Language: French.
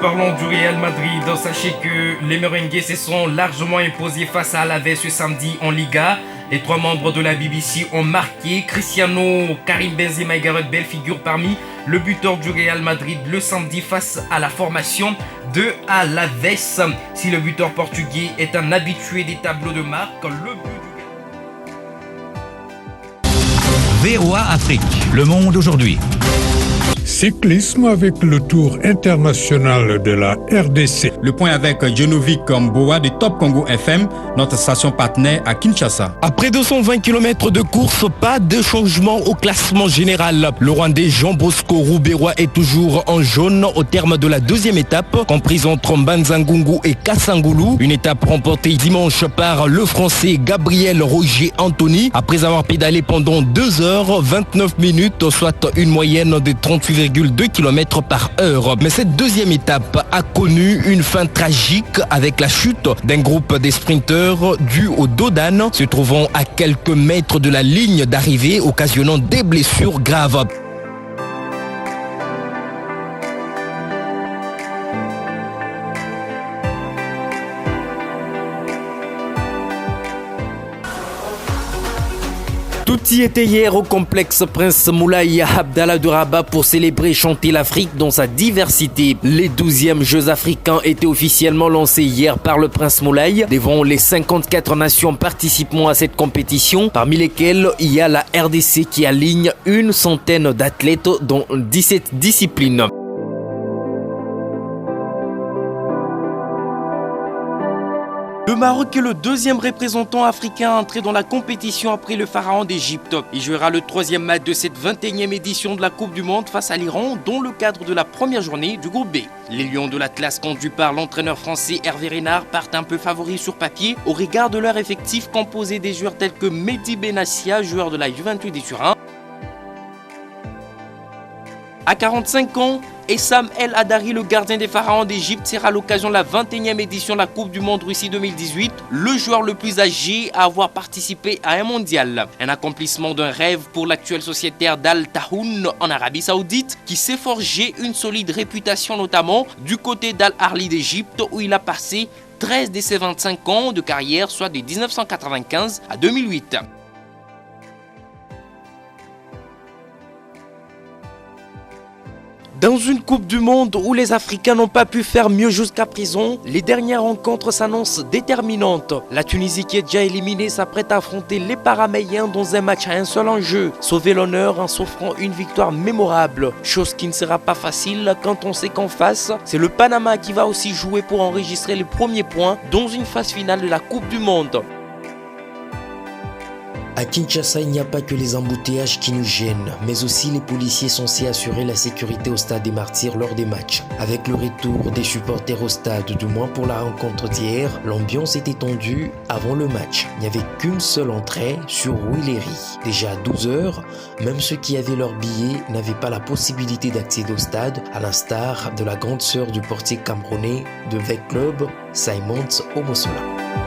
parlons du Real Madrid, sachez que les Merengues se sont largement imposés face à Alaves ce samedi en Liga. Les trois membres de la BBC ont marqué. Cristiano, Karim Benzema et Gareth Bale figurent parmi le buteur du Real Madrid le samedi face à la formation de Alaves. Si le buteur portugais est un habitué des tableaux de marque, le but du VOA Afrique, le monde aujourd'hui. Cyclisme avec le Tour international de la RDC. Le point avec Genovic Mboa de Top Congo FM, notre station partenaire à Kinshasa. Après 220 km de course, pas de changement au classement général. Le Rwandais Jean Bosco Rouberois est toujours en jaune au terme de la deuxième étape, comprise entre Mbanzangungu et Kassangoulou. Une étape remportée dimanche par le Français Gabriel Roger Anthony, après avoir pédalé pendant 2h29, soit une moyenne de 38,2 km par heure. Mais cette deuxième étape a connu une fin tragique avec la chute d'un groupe des sprinteurs dû au dos d'âne, se trouvant à quelques mètres de la ligne d'arrivée, occasionnant des blessures graves. Tout y était hier au complexe Prince Moulay Abdallah de Rabat pour célébrer et chanter l'Afrique dans sa diversité. Les 12e Jeux africains étaient officiellement lancés hier par le Prince Moulay devant les 54 nations participant à cette compétition, parmi lesquelles il y a la RDC qui aligne une centaine d'athlètes dans 17 disciplines. Le Maroc est le deuxième représentant africain à entrer dans la compétition après le pharaon d'Égypte. Il jouera le troisième match de cette 21e édition de la Coupe du Monde face à l'Iran dans le cadre de la première journée du groupe B. Les Lions de l'Atlas conduits par l'entraîneur français Hervé Renard partent un peu favoris sur papier au regard de leur effectif composé des joueurs tels que Mehdi Benassia, joueur de la Juventus de Turin. À 45 ans, Essam El Hadari, le gardien des pharaons d'Égypte, sera à l'occasion de la 21e édition de la Coupe du Monde Russie 2018, le joueur le plus âgé à avoir participé à un mondial. Un accomplissement d'un rêve pour l'actuel sociétaire d'Al Tahoun en Arabie Saoudite, qui s'est forgé une solide réputation notamment du côté d'Al Ahly d'Égypte, où il a passé 13 de ses 25 ans de carrière, soit de 1995 à 2008. Dans une Coupe du Monde où les Africains n'ont pas pu faire mieux jusqu'à présent, les dernières rencontres s'annoncent déterminantes. La Tunisie, qui est déjà éliminée, s'apprête à affronter les Paraméliens dans un match à un seul enjeu. Sauver l'honneur en s'offrant une victoire mémorable. Chose qui ne sera pas facile quand on sait qu'en face, c'est le Panama qui va aussi jouer pour enregistrer les premiers points dans une phase finale de la Coupe du Monde. À Kinshasa, il n'y a pas que les embouteillages qui nous gênent, mais aussi les policiers censés assurer la sécurité au stade des Martyrs lors des matchs. Avec le retour des supporters au stade, du moins pour la rencontre d'hier, l'ambiance était tendue avant le match. Il n'y avait qu'une seule entrée sur Willery. Déjà à 12h, même ceux qui avaient leur billet n'avaient pas la possibilité d'accéder au stade, à l'instar de la grande sœur du portier camerounais de V Club, Simons Omosola.